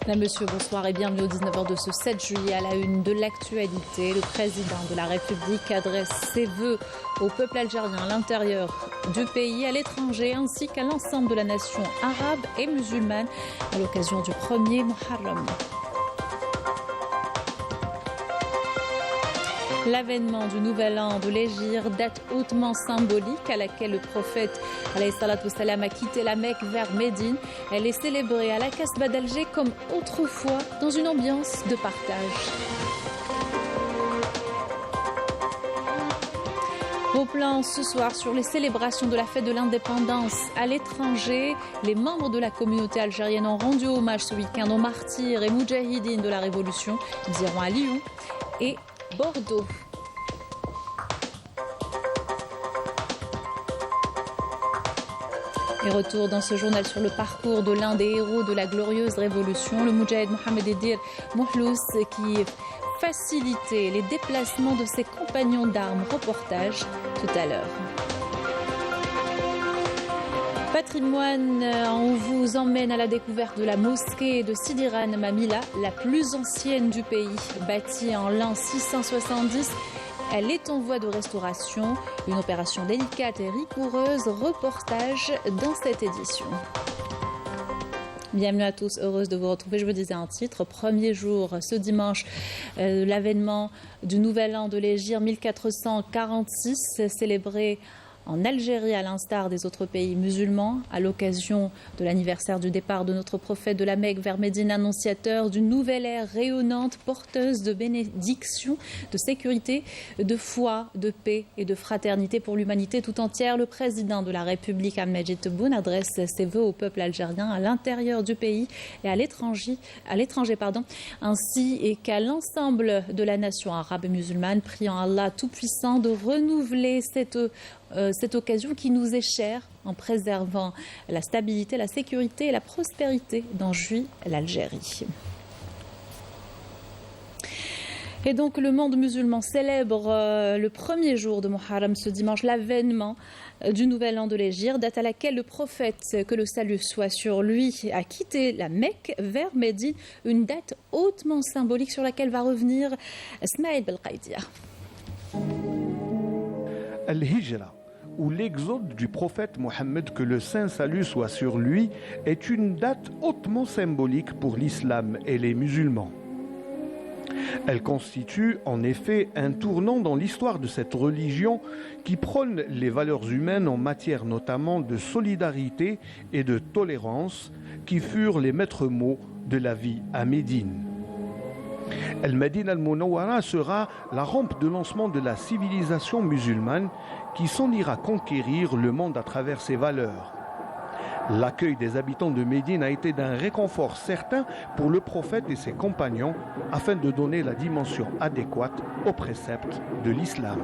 Monsieur, bonsoir et bienvenue au 19h de ce 7 juillet à la une de l'actualité. Le président de la République adresse ses vœux au peuple algérien à l'intérieur du pays, à l'étranger, ainsi qu'à l'ensemble de la nation arabe et musulmane à l'occasion du premier Muharram. L'avènement du nouvel an de l'Hégire, date hautement symbolique à laquelle le prophète a quitté la Mecque vers Médine. Elle est célébrée à la Casbah d'Alger comme autrefois dans une ambiance de partage. Au plan ce soir sur les célébrations de la fête de l'indépendance à l'étranger, les membres de la communauté algérienne ont rendu hommage ce week-end aux martyrs et moudjahidines de la Révolution. Ils iront à Lyon et Bordeaux. Et retour dans ce journal sur le parcours de l'un des héros de la glorieuse révolution, le moudjahid Mohamed Edir Mouhlous, qui facilitait les déplacements de ses compagnons d'armes. Reportage tout à l'heure. Patrimoine, on vous emmène à la découverte de la mosquée de Sidiran Mamila, la plus ancienne du pays, bâtie en l'an 670. Elle est en voie de restauration, une opération délicate et rigoureuse. Reportage dans cette édition. Bienvenue à tous, heureuse de vous retrouver. Je vous disais un titre, premier jour ce dimanche, l'avènement du nouvel an de l'Hégire 1446, célébré en Algérie, à l'instar des autres pays musulmans, à l'occasion de l'anniversaire du départ de notre prophète de la Mecque vers Médine, annonciateur d'une nouvelle ère rayonnante, porteuse de bénédictions, de sécurité, de foi, de paix et de fraternité pour l'humanité tout entière. Le président de la République, Abdelmadjid Tebboune, adresse ses vœux au peuple algérien à l'intérieur du pays et à l'étranger, ainsi qu'à l'ensemble de la nation arabe et musulmane, priant Allah Tout-Puissant de renouveler cette occasion qui nous est chère en préservant la stabilité, la sécurité et la prospérité dont jouit l'Algérie. Et donc le monde musulman célèbre le premier jour de Muharram ce dimanche, l'avènement du nouvel an de l'Hégire, date à laquelle le prophète, que le salut soit sur lui, a quitté la Mecque vers Médine, une date hautement symbolique sur laquelle va revenir Smaïl Belqaïdia. Al-Hijra, où l'exode du prophète Mohammed, que le saint salut soit sur lui, est une date hautement symbolique pour l'islam et les musulmans. Elle constitue en effet un tournant dans l'histoire de cette religion qui prône les valeurs humaines en matière notamment de solidarité et de tolérance, qui furent les maîtres mots de la vie à Médine. Al-Madine al-Munawwara sera la rampe de lancement de la civilisation musulmane qui s'en ira conquérir le monde à travers ses valeurs. L'accueil des habitants de Médine a été d'un réconfort certain pour le prophète et ses compagnons afin de donner la dimension adéquate aux préceptes de l'islam.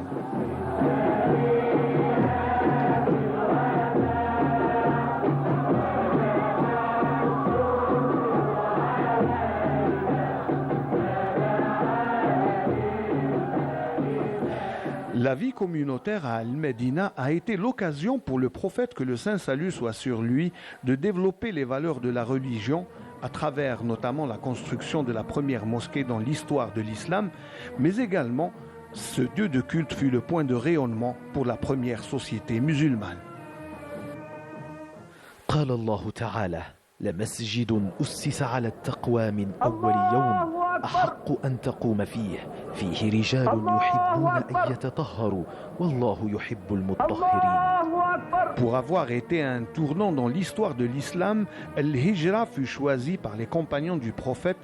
La vie communautaire à Al-Medina a été l'occasion pour le prophète, que le saint salut soit sur lui, de développer les valeurs de la religion à travers notamment la construction de la première mosquée dans l'histoire de l'islam, mais également ce lieu de culte fut le point de rayonnement pour la première société musulmane. قال الله تعالى لمسجد أسس على التقوى من أول يوم أحق أن تقوم فيه رجال يحبون أن يتطهروا والله يحب المطهرين. Pour avoir été un tournant dans l'histoire de l'islam, Al-Hijra fut choisi par les compagnons du prophète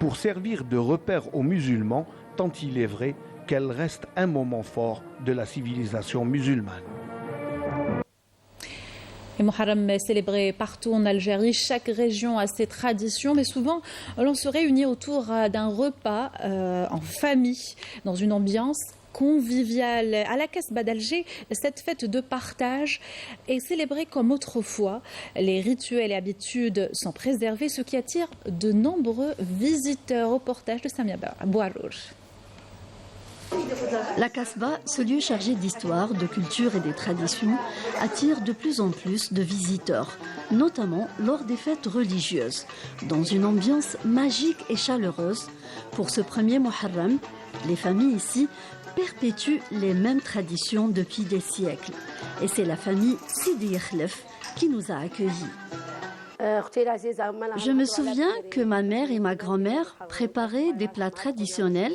pour servir de repère aux musulmans, tant il est vrai qu'elle reste un moment fort de la civilisation musulmane. Et Muharram est célébré partout en Algérie, chaque région a ses traditions, mais souvent l'on se réunit autour d'un repas en famille, dans une ambiance conviviale. À la Casbah d'Alger, cette fête de partage est célébrée comme autrefois. Les rituels et habitudes sont préservés, ce qui attire de nombreux visiteurs. Reportage de Samia Bouarour. La Kasbah, ce lieu chargé d'histoire, de culture et des traditions, attire de plus en plus de visiteurs, notamment lors des fêtes religieuses, dans une ambiance magique et chaleureuse. Pour ce premier Muharram, les familles ici perpétuent les mêmes traditions depuis des siècles. Et c'est la famille Sidi Yakhlef qui nous a accueillis. Je me souviens que ma mère et ma grand-mère préparaient des plats traditionnels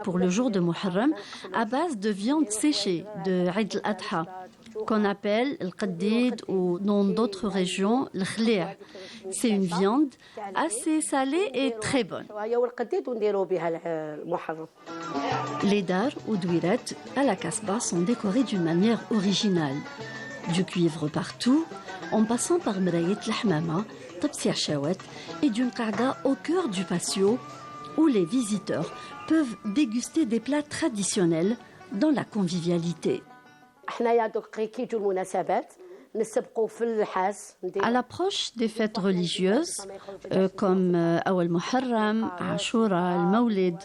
pour le jour de Muharram à base de viande séchée de Eid al-Adha, qu'on appelle le qaddid ou dans d'autres régions le khli'. C'est une viande assez salée et très bonne. Les dar ou douiret à la Kasbah sont décorés d'une manière originale. Du cuivre partout, en passant par Mrayet l'Ahmama, Tabsi Chawet et d'une qa'da au cœur du patio où les visiteurs peuvent déguster des plats traditionnels dans la convivialité. À l'approche des fêtes religieuses, comme Awal Muharram, Ashura, Al-Mawlid,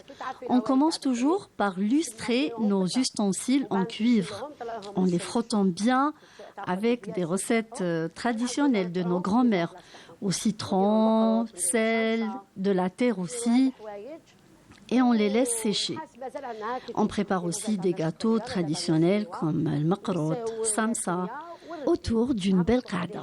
on commence toujours par lustrer nos ustensiles en cuivre, en les frottant bien avec des recettes traditionnelles de nos grands-mères, au citron, sel, de la terre aussi, et on les laisse sécher. On prépare aussi des gâteaux traditionnels comme le maqrout, samsa, autour d'une belle qa'da.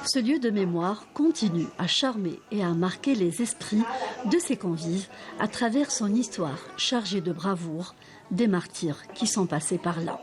Ce lieu de mémoire continue à charmer et à marquer les esprits de ses convives à travers son histoire chargée de bravoure, des martyrs qui sont passés par là.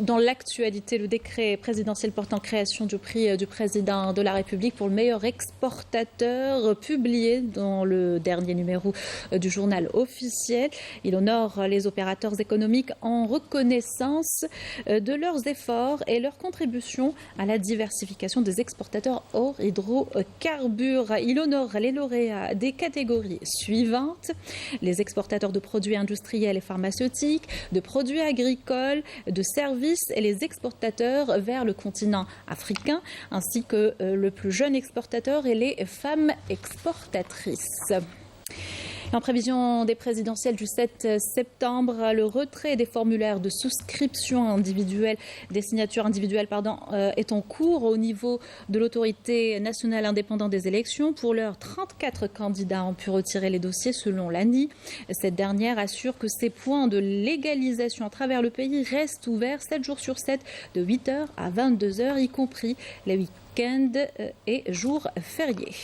Dans l'actualité, le décret présidentiel portant création du prix du président de la République pour le meilleur exportateur, publié dans le dernier numéro du journal officiel. Il honore les opérateurs économiques en reconnaissance de leurs efforts et leur contribution à la diversification des exportateurs hors hydrocarbures. Il honore les lauréats des catégories suivantes: les exportateurs de produits industriels et pharmaceutiques, de produits agricoles, de services et les exportateurs vers le continent africain, ainsi que le plus jeune exportateur et les femmes exportatrices. En prévision des présidentielles du 7 septembre, le retrait des formulaires de souscription individuelle, des signatures individuelles, est en cours au niveau de l'autorité nationale indépendante des élections. Pour l'heure, 34 candidats ont pu retirer les dossiers selon l'ANI. Cette dernière assure que ces points de légalisation à travers le pays restent ouverts 7 jours sur 7, de 8h à 22h, y compris les week-ends et jours fériés.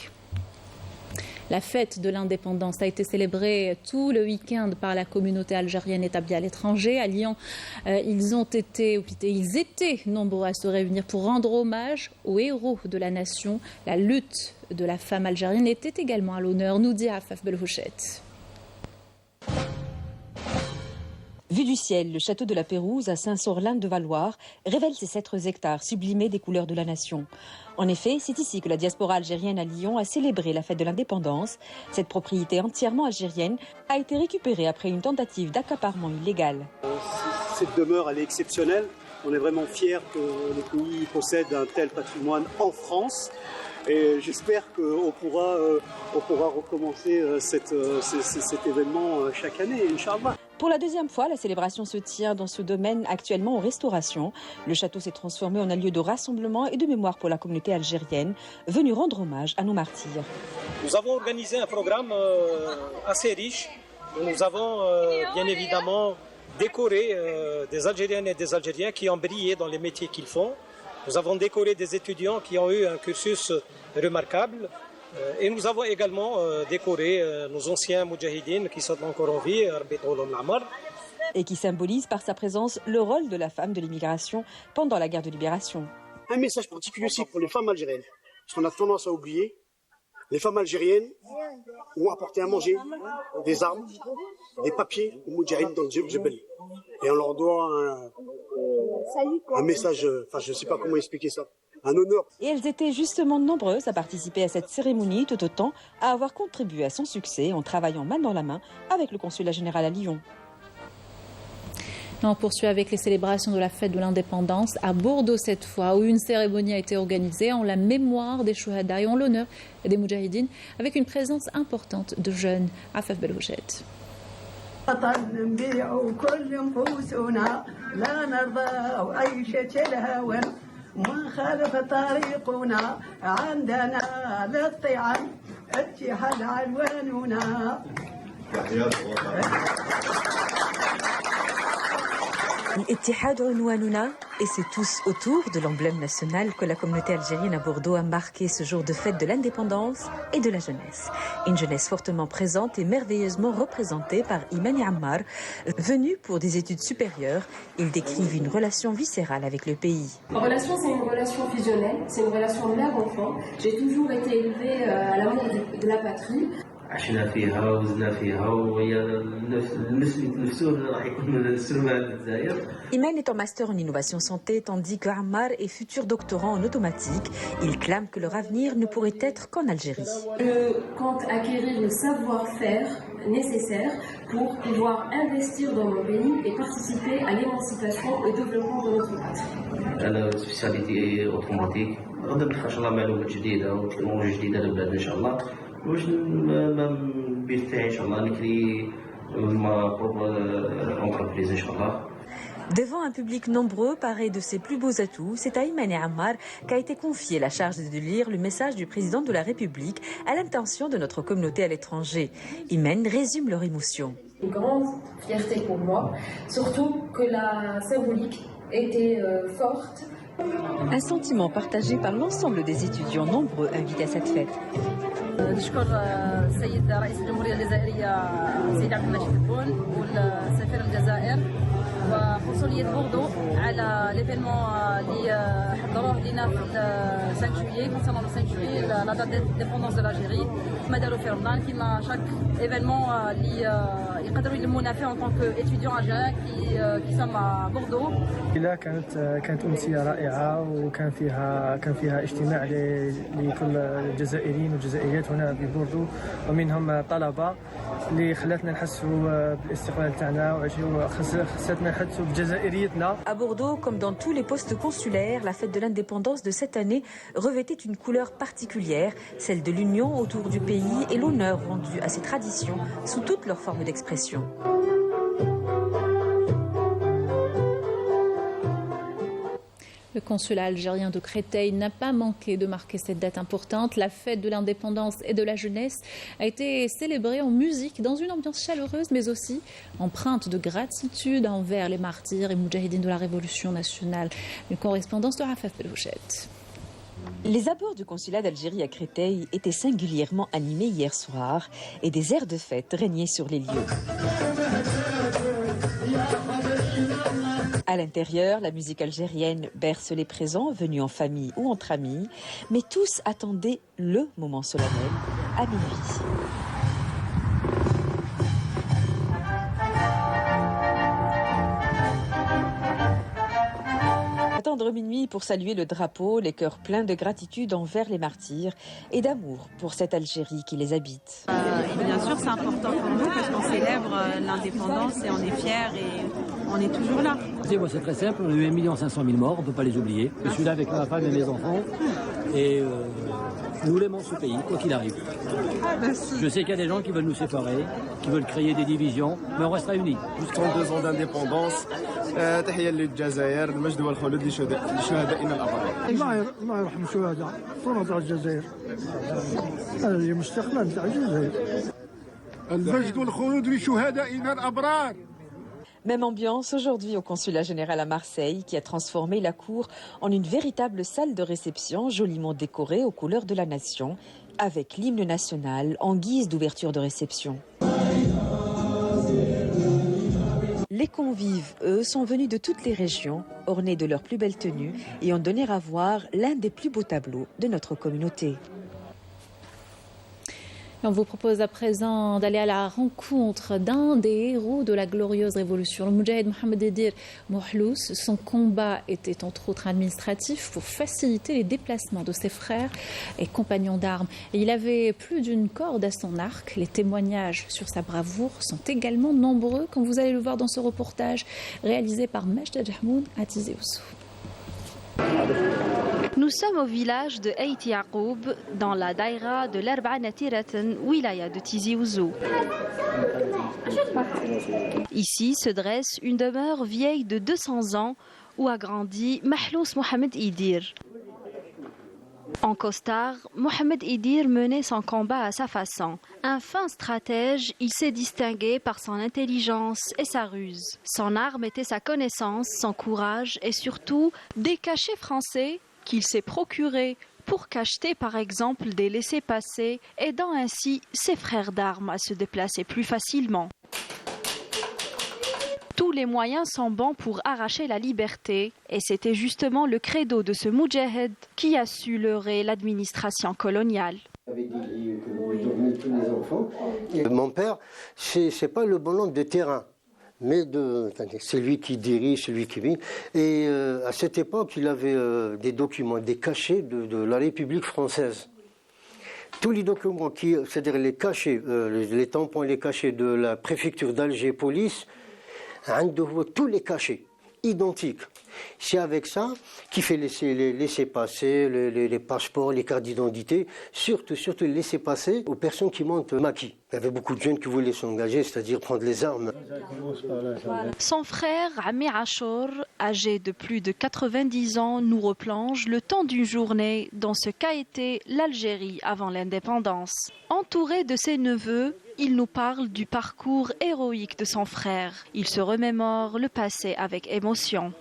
La fête de l'indépendance a été célébrée tout le week-end par la communauté algérienne établie à l'étranger. À Lyon, ils étaient nombreux à se réunir pour rendre hommage aux héros de la nation. La lutte de la femme algérienne était également à l'honneur, nous dit Afaf Belhouchet. Vu du ciel, le château de la Pérouse à Saint-Sorlin-de-Valoir révèle ses 7 hectares sublimés des couleurs de la nation. En effet, c'est ici que la diaspora algérienne à Lyon a célébré la fête de l'indépendance. Cette propriété entièrement algérienne a été récupérée après une tentative d'accaparement illégal. Cette demeure, elle est exceptionnelle. On est vraiment fiers que le pays possède un tel patrimoine en France. Et j'espère qu'on pourra recommencer cet événement chaque année, Inch'Allah. Pour la deuxième fois, la célébration se tient dans ce domaine actuellement en restauration. Le château s'est transformé en un lieu de rassemblement et de mémoire pour la communauté algérienne, venue rendre hommage à nos martyrs. Nous avons organisé un programme assez riche. Nous avons bien évidemment décoré des Algériennes et des Algériens qui ont brillé dans les métiers qu'ils font. Nous avons décoré des étudiants qui ont eu un cursus remarquable. Et nous avons également décoré nos anciens moudjahidines qui sont encore en vie, et qui symbolise par sa présence le rôle de la femme de l'immigration pendant la guerre de libération. Un message particulier aussi pour les femmes algériennes, parce qu'on a tendance à oublier. Les femmes algériennes ont apporté à manger, des armes, des papiers aux moudjahidines dans le Djebel. Et on leur doit un message, je ne sais pas comment expliquer ça. Un honneur. Et elles étaient justement nombreuses à participer à cette cérémonie, tout autant à avoir contribué à son succès en travaillant main dans la main avec le consulat général à Lyon. On poursuit avec les célébrations de la fête de l'indépendance à Bordeaux cette fois, où une cérémonie a été organisée en la mémoire des Chouhada et en l'honneur des Moudjahidines, avec une présence importante de jeunes. Afaf Beloujet. Ittihad Unwanuna, et c'est tous autour de l'emblème national que la communauté algérienne à Bordeaux a marqué ce jour de fête de l'indépendance et de la jeunesse. Une jeunesse fortement présente et merveilleusement représentée par Iman et Ammar. Venus pour des études supérieures, ils décrivent une relation viscérale avec le pays. La relation, c'est une relation fusionnelle, c'est une relation mère-enfant. J'ai toujours été élevée à l'amour de la patrie. عشنا فيها وزنا فيها وهي نفسه راح يكون نسلمها للجزائر. Iman est en master en innovation santé, tandis que Ammar est futur doctorant en automatique. Il clame que leur avenir ne pourrait être qu'en Algérie. Je compte acquérir le savoir-faire nécessaire pour pouvoir investir dans mon pays et participer à l'émancipation et au développement de notre patrie. أنا سبيسياليتي أوتوماتيك غادي ندخل إن شاء الله معلومات جديدة وتكنولوجيا جديدة لبلادنا إن شاء الله. واش البيت تاعي ان شاء الله نكري ما بروبر اونتربريز ان شاء الله. Devant un public nombreux paré de ses plus beaux atouts, c'est à Iman et Ammar qu'a été confiée la charge de lire le message du président de la République à l'intention de notre communauté à l'étranger. Iman résume leur émotion. Une grande fierté pour moi, surtout que la symbolique était forte. Un sentiment partagé par l'ensemble des étudiants nombreux invités à cette fête. نشكر السيد رئيس الجمهورية الجزائرية سيد عبد المجيد تبون والسفير الجزائر وقنصلية بوردو على ليفينمون اللي حضروه لنا في 5 جويي كونسيرنون 5 جويي لا دات ديبوندونس دو لاجيري كما داروا في رمضان كيما شاك ايفينمون اللي يقدروا يلمونا فيه ان طونك اتيديون الجيريان كي سام بوردو. كانت أمسية رائعة وكان فيها اجتماع لكل الجزائريين والجزائريات هنا ببوردو ومنهم طلبة اللي خلاتنا نحسوا بالاستقلال تاعنا وخلاتنا نحسوا بجزائريتنا. À Bordeaux, comme dans tous les postes consulaires, la fête de l'indépendance de cette année revêtait une couleur particulière, celle de l'union autour du pays et l'honneur rendu à ces traditions sous toutes leurs formes d'expression. Le consulat algérien de Créteil n'a pas manqué de marquer cette date importante. La fête de l'indépendance et de la jeunesse a été célébrée en musique dans une ambiance chaleureuse, mais aussi empreinte de gratitude envers les martyrs et moudjahidines de la Révolution nationale. Une correspondance de Afaf Beloujet. Les abords du consulat d'Algérie à Créteil étaient singulièrement animés hier soir et des airs de fête régnaient sur les lieux. À l'intérieur, la musique algérienne berce les présents venus en famille ou entre amis, mais tous attendaient le moment solennel à minuit. Attendre minuit pour saluer le drapeau, les cœurs pleins de gratitude envers les martyrs et d'amour pour cette Algérie qui les habite. Bien sûr, c'est important pour nous parce qu'on célèbre l'indépendance et on est fiers et on est toujours là. Moi, c'est très simple, on a eu 1 500 000 morts, on ne peut pas les oublier. Je suis là avec ma femme et mes enfants et nous l'aimons ce pays, quoi qu'il arrive. Je sais qu'il y a des gens qui veulent nous séparer, qui veulent créer des divisions, mais on restera unis. 32 ans d'indépendance. تحية للجزائر المجد والخلود لشهدائنا الأبرار. الله يرحم الشهداء فرض على الجزائر. هذا مستقبل تاع الجزائر. المجد والخلود لشهدائنا الأبرار. Même ambiance aujourd'hui au consulat général à Marseille qui a transformé la cour en une véritable salle de réception joliment décorée aux couleurs de la nation avec l'hymne national en guise d'ouverture de réception. Les convives, eux, sont venus de toutes les régions, ornés de leurs plus belles tenues et ont donné à voir l'un des plus beaux tableaux de notre communauté. On vous propose à présent d'aller à la rencontre d'un des héros de la glorieuse révolution, le Moudjahid Mohamed Edir Mohlous. Son combat était entre autres administratif pour faciliter les déplacements de ses frères et compagnons d'armes. Et il avait plus d'une corde à son arc. Les témoignages sur sa bravoure sont également nombreux, comme vous allez le voir dans ce reportage réalisé par Majda Jahmoud à Tizi Ouzou. Nous sommes au village de Eit Yaqoub, dans la daïra de l'Arba'a Natiratan, wilaya de Tizi Ouzou. Ici se dresse une demeure vieille de 200 ans où a grandi Mahlous Mohamed Edir. En costard, Mohamed Edir menait son combat à sa façon. Un fin stratège, il s'est distingué par son intelligence et sa ruse. Son arme était sa connaissance, son courage et surtout des cachets français qu'il s'est procurés pour cacheter par exemple des laissez-passer, aidant ainsi ses frères d'armes à se déplacer plus facilement. Tous les moyens sont bons pour arracher la liberté et c'était justement le credo de ce Moudjahid qui a su leurrer l'administration coloniale. Mon père, c'est pas le bonhomme de terrain, mais c'est lui qui dirige, celui qui vit. Et à cette époque, il avait des documents, des cachets de la République française. Tous les documents, c'est-à-dire les cachets, les tampons et les cachets de la préfecture d'Alger police, tous les cachets identiques. C'est avec ça qu'il fait les laissez-passer, les passeports, les cartes d'identité, surtout les laissez-passer aux personnes qui montent maquis. Il y avait beaucoup de jeunes qui voulaient s'engager, c'est-à-dire prendre les armes. Son frère, Ami Achour, âgé de plus de 90 ans, nous replonge le temps d'une journée dans ce qu'a été l'Algérie avant l'indépendance. Entouré de ses neveux, il nous parle du parcours héroïque de son frère. Il se remémore le passé avec émotion.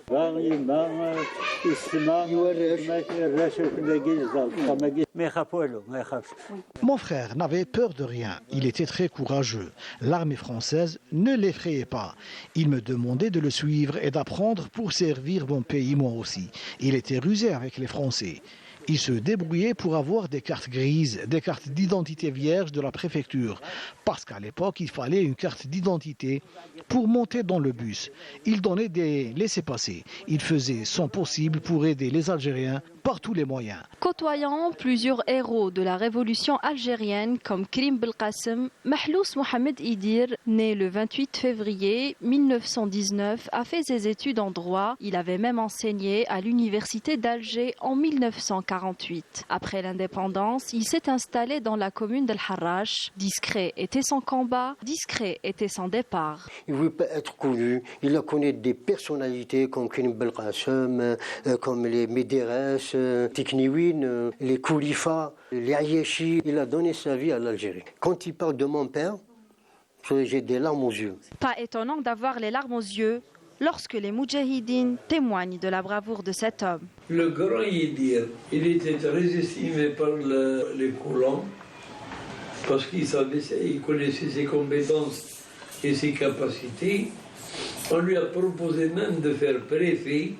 Mon frère n'avait peur de rien. Il était très courageux. L'armée française ne l'effrayait pas. Il me demandait de le suivre et d'apprendre pour servir mon pays moi aussi. Il était rusé avec les Français. Il se débrouillait pour avoir des cartes grises, des cartes d'identité vierges de la préfecture. Parce qu'à l'époque, il fallait une carte d'identité pour monter dans le bus. Il donnait des laissez-passer. Il faisait son possible pour aider les Algériens par tous les moyens. Côtoyant plusieurs héros de la révolution algérienne comme Krim Belkacem, Mahlous Mohamed Edir, né le 28 février 1919, a fait ses études en droit. Il avait même enseigné à l'université d'Alger en 1948. Après l'indépendance, il s'est installé dans la commune d'El Harrach. Discret était son combat, discret était son départ. Il ne voulait pas être connu. Il a connu des personnalités comme Krim Belkacem, comme les Médérès, Tikniwin, les Koulifa, les Ayeshi. Il a donné sa vie à l'Algérie. Quand il parle de mon père, j'ai des larmes aux yeux. Pas étonnant d'avoir les larmes aux yeux lorsque les Moudjahidines témoignent de la bravoure de cet homme. Le grand Edir, il était très estimé par les colons parce qu'il connaissait ses compétences et ses capacités. On lui a proposé même de faire préfet.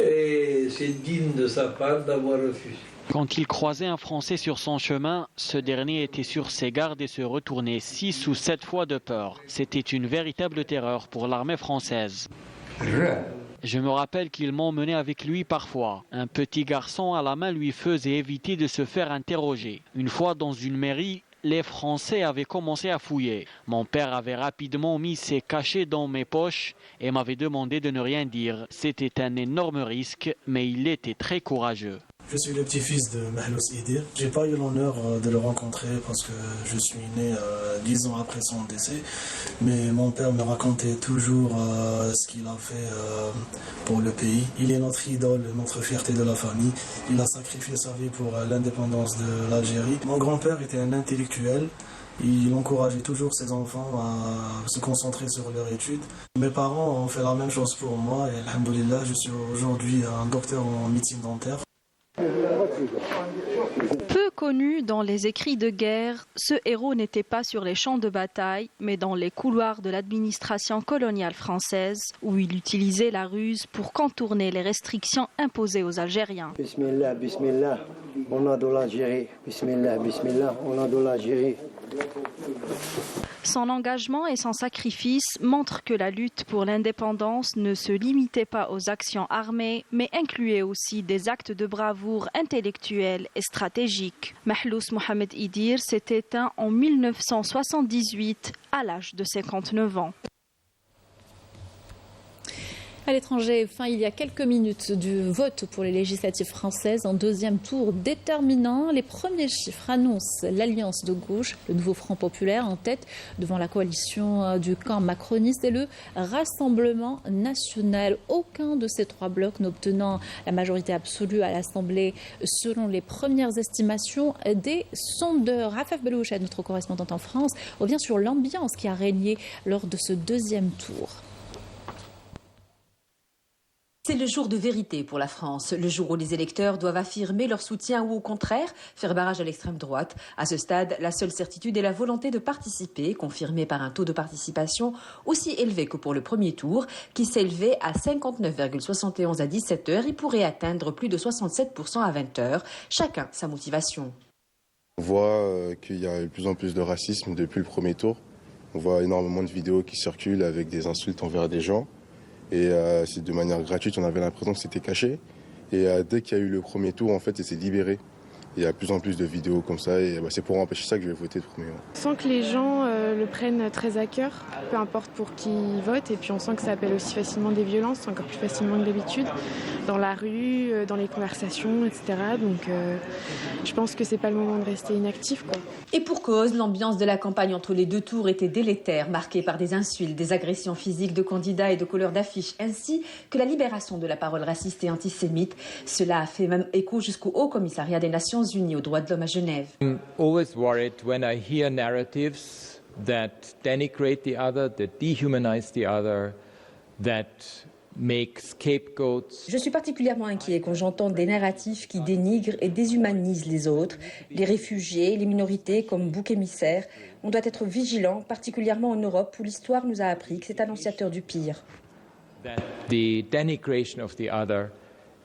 Et c'est digne de sa part d'avoir refusé. Quand il croisait un Français sur son chemin, ce dernier était sur ses gardes et se retournait 6 ou 7 fois de peur. C'était une véritable terreur pour l'armée française. Je me rappelle qu'il m'emmenait avec lui parfois. Un petit garçon à la main lui faisait éviter de se faire interroger. Une fois dans une mairie, les Français avaient commencé à fouiller. Mon père avait rapidement mis ses cachets dans mes poches et m'avait demandé de ne rien dire. C'était un énorme risque, mais il était très courageux. Je suis le petit-fils de Mahlous Edir. Je n'ai pas eu l'honneur de le rencontrer parce que je suis né 10 ans après son décès. Mais mon père me racontait toujours ce qu'il a fait pour le pays. Il est notre idole, notre fierté de la famille. Il a sacrifié sa vie pour l'indépendance de l'Algérie. Mon grand-père était un intellectuel. Il encourageait toujours ses enfants à se concentrer sur leurs études. Mes parents ont fait la même chose pour moi et alhamdoulilah, je suis aujourd'hui un docteur en médecine dentaire. Peu connu dans les écrits de guerre, ce héros n'était pas sur les champs de bataille, mais dans les couloirs de l'administration coloniale française, où il utilisait la ruse pour contourner les restrictions imposées aux Algériens. Bismillah, bismillah, on a de l'Algérie. Bismillah, bismillah, on a de l'Algérie. Son engagement et son sacrifice montrent que la lutte pour l'indépendance ne se limitait pas aux actions armées, mais incluait aussi des actes de bravoure intellectuelle et stratégique. Mahlous Mohamed Idir s'est éteint en 1978 à l'âge de 59 ans. À l'étranger, il y a quelques minutes du vote pour les législatives françaises en deuxième tour déterminant. Les premiers chiffres annoncent l'alliance de gauche, le nouveau Front populaire en tête devant la coalition du camp macroniste et le Rassemblement national. Aucun de ces trois blocs n'obtenant la majorité absolue à l'Assemblée selon les premières estimations des sondeurs. Rafaf Belouched, notre correspondante en France, revient sur l'ambiance qui a régné lors de ce deuxième tour. C'est le jour de vérité pour la France, le jour où les électeurs doivent affirmer leur soutien ou au contraire faire barrage à l'extrême droite. À ce stade, la seule certitude est la volonté de participer, confirmée par un taux de participation aussi élevé que pour le premier tour, qui s'élevait à 59,71 à 17h et pourrait atteindre plus de 67% à 20h. Chacun sa motivation. On voit qu'il y a de plus en plus de racisme depuis le premier tour. On voit énormément de vidéos qui circulent avec des insultes envers des gens. Et c'est de manière gratuite, on avait l'impression que c'était caché. Et dès qu'il y a eu le premier tour, en fait, c'est libéré. Il y a de plus en plus de vidéos comme ça et c'est pour empêcher ça que je vais voter le premier. On sent que les gens le prennent très à cœur, peu importe pour qui ils votent. Et puis on sent que ça appelle aussi facilement des violences, encore plus facilement que d'habitude, dans la rue, dans les conversations, etc. Donc je pense que c'est pas le moment de rester inactif, quoi. Et pour cause, l'ambiance de la campagne entre les deux tours était délétère, marquée par des insultes, des agressions physiques de candidats et de couleurs d'affiches, ainsi que la libération de la parole raciste et antisémite. Cela a fait même écho jusqu'au Haut Commissariat des Nations Unies aux droits de l'homme à Genève. I'm always worried when I hear narratives that denigrate the other, that dehumanize the other, that make scapegoats. Je suis particulièrement inquiet quand j'entends des narratifs qui dénigrent et déshumanisent les autres, les réfugiés, les minorités comme bouc émissaire. On doit être vigilant, particulièrement en Europe où l'histoire nous a appris que c'est annonciateur du pire. The denigration of the other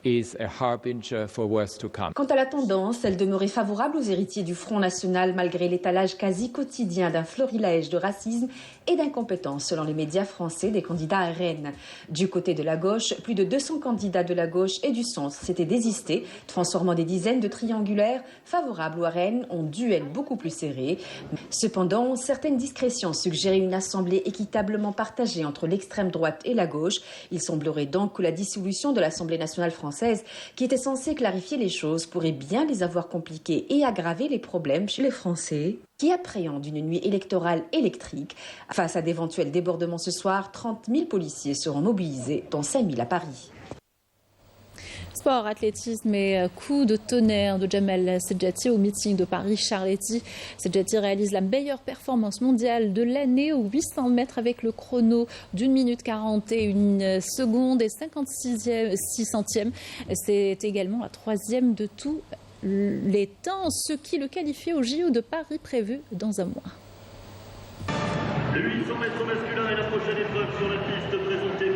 is a harbinger for worse to come. Quant à la tendance, elle demeurait favorable aux héritiers du Front National malgré l'étalage quasi quotidien d'un florilège de racisme et d'incompétence selon les médias français des candidats à Rennes. Du côté de la gauche, plus de 200 candidats de la gauche et du centre s'étaient désistés, transformant des dizaines de triangulaires favorables à Rennes en duel beaucoup plus serré. Cependant, certaines discrétions suggéraient une assemblée équitablement partagée entre l'extrême droite et la gauche. Il semblerait donc que la dissolution de l'Assemblée nationale française, qui était censée clarifier les choses, pourrait bien les avoir compliquées et aggraver les problèmes chez les Français, qui appréhendent une nuit électorale électrique. Face à d'éventuels débordements ce soir, 30 000 policiers seront mobilisés, dont 5 000 à Paris. Sport, athlétisme et coup de tonnerre de Jamel Sedjati au meeting de Paris-Charletti. Sedjati réalise la meilleure performance mondiale de l'année aux 800 mètres avec le chrono d'1 minute 41 secondes et 56 centièmes. C'est également la troisième de tous les temps, ce qui le qualifie au JO de Paris prévu dans un mois. Le 800 mètres masculin est la prochaine épreuve sur la piste présentée.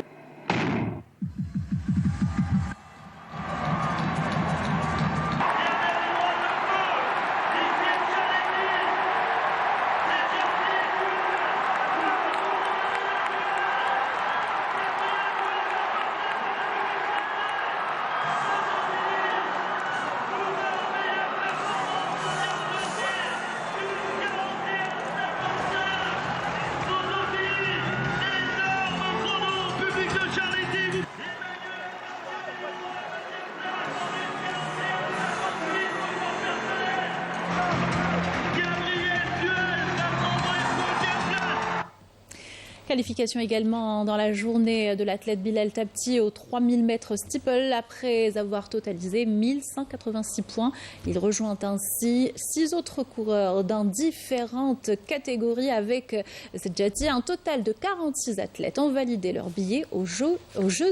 Qualification également dans la journée de l'athlète Bilal Tabti aux 3000 mètres steeple après avoir totalisé 1186 points. Il rejoint ainsi 6 autres coureurs dans différentes catégories avec cette Jati. Un total de 46 athlètes ont validé leur billet aux Jeux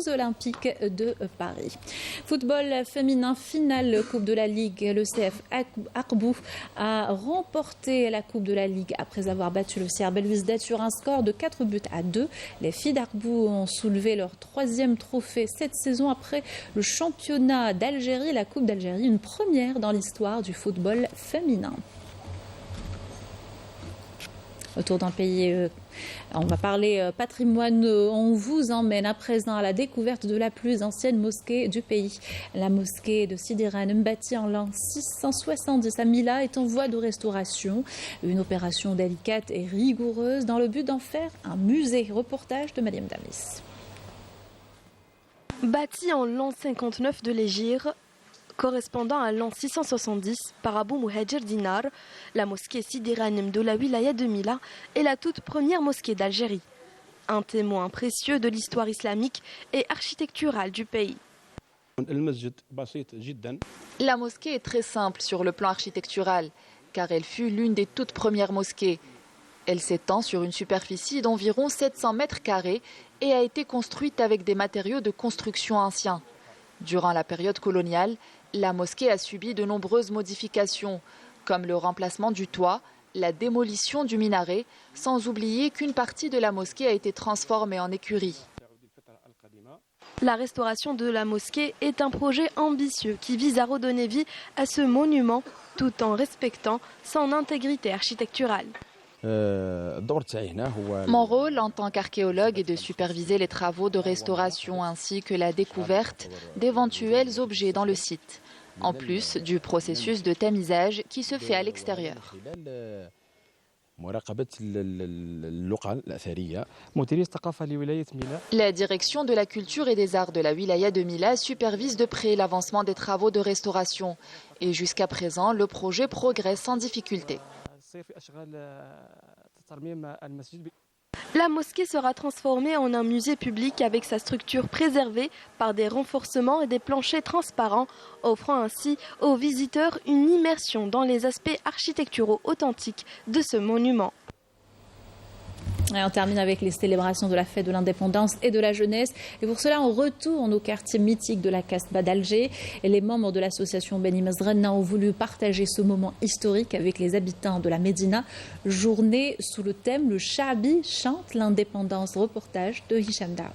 Olympiques de Paris. Football féminin finale Coupe de la Ligue. Le CF Akbou a remporté la Coupe de la Ligue après avoir battu le CR Belouizdad sur un score de 4-2. Les filles d'Arbou ont soulevé leur 3e trophée cette saison après le championnat d'Algérie, la Coupe d'Algérie, une première dans l'histoire du football féminin. Autour d'un pays, on va parler patrimoine, on vous emmène à présent à la découverte de la plus ancienne mosquée du pays. La mosquée de Sidi Ghanem, bâtie en l'an 670 à Mila, est en voie de restauration. Une opération délicate et rigoureuse dans le but d'en faire un musée. Reportage de Mariam Damis. Bâtie en l'an 59 de l'Hégire, correspondant à l'an 670 par Abou Muhajir Dinar, la mosquée Sidi Ghanem de la wilaya de Mila est la toute première mosquée d'Algérie. Un témoin précieux de l'histoire islamique et architecturale du pays. La mosquée est très simple sur le plan architectural, car elle fut l'une des toutes premières mosquées. Elle s'étend sur une superficie d'environ 700 mètres carrés et a été construite avec des matériaux de construction anciens. Durant la période coloniale, la mosquée a subi de nombreuses modifications, comme le remplacement du toit, la démolition du minaret, sans oublier qu'une partie de la mosquée a été transformée en écurie. La restauration de la mosquée est un projet ambitieux qui vise à redonner vie à ce monument tout en respectant son intégrité architecturale. Mon rôle en tant qu'archéologue est de superviser les travaux de restauration ainsi que la découverte d'éventuels objets dans le site, en plus du processus de tamisage qui se fait à l'extérieur. La direction de la culture et des arts de la wilaya de Mila supervise de près l'avancement des travaux de restauration et jusqu'à présent, le projet progresse sans difficulté. La mosquée sera transformée en un musée public avec sa structure préservée par des renforcements et des planchers transparents, offrant ainsi aux visiteurs une immersion dans les aspects architecturaux authentiques de ce monument. Et on termine avec les célébrations de la fête de l'indépendance et de la jeunesse. Et pour cela, on retourne au quartier mythique de la Casbah d'Alger. Et les membres de l'association Beni Mazrana ont voulu partager ce moment historique avec les habitants de la Médina. Journée sous le thème « Le Chaabi chante l'indépendance ». Reportage de Hicham Daouf.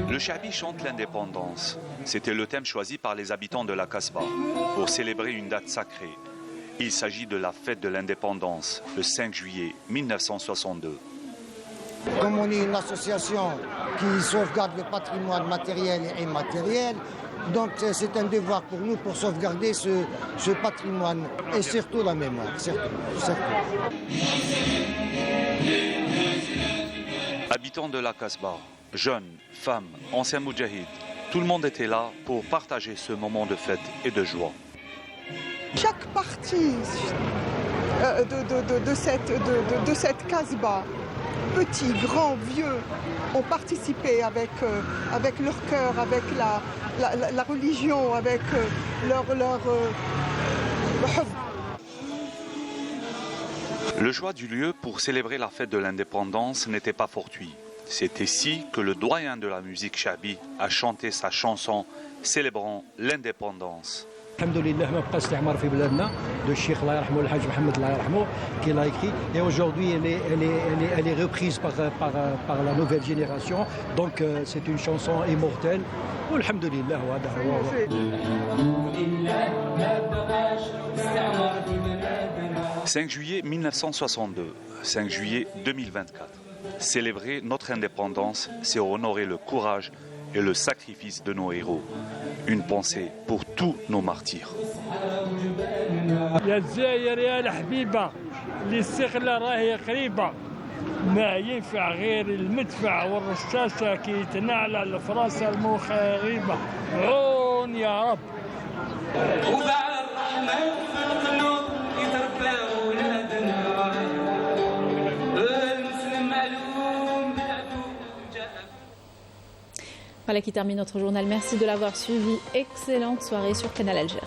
Le Chaabi chante l'indépendance. C'était le thème choisi par les habitants de la Casbah pour célébrer une date sacrée. Il s'agit de la fête de l'indépendance, le 5 juillet 1962. Comme on est une association qui sauvegarde le patrimoine matériel et immatériel, donc c'est un devoir pour nous pour sauvegarder ce patrimoine et surtout la mémoire. Surtout. Habitants de la Casbah, jeunes, femmes, anciens moudjahids, tout le monde était là pour partager ce moment de fête et de joie. Chaque partie de cette Casbah, petits, grands, vieux, ont participé avec leur cœur, avec la religion, avec leur Le choix du lieu pour célébrer la fête de l'indépendance n'était pas fortuit. C'est ici que le doyen de la musique Chaabi a chanté sa chanson célébrant l'indépendance. Alhamdoulilah, ma istimar fi bladna de Cheikh Allah yarhamou, le Hajj Mohamed Allah yarhamou, qui l'a écrit. Et aujourd'hui, elle est reprise par la nouvelle génération. Donc, c'est une chanson immortelle. Alhamdoulilah. 5 juillet 1962, 5 juillet 2024. Célébrer notre indépendance, c'est honorer le courage et le sacrifice de nos héros. Une pensée pour tous nos martyrs. يا الجزائر يا الحبيبة الاستقلال راهي قريبة ما ينفع غير المدفع والرشاشة كي تنعلى الفراسة المخيبة عون يا رب وبعد الرحمن في القلوب يتربى ولادنا المسلم معلوم Voilà qui termine notre journal. Merci de l'avoir suivi. Excellente soirée sur Canal Algérie.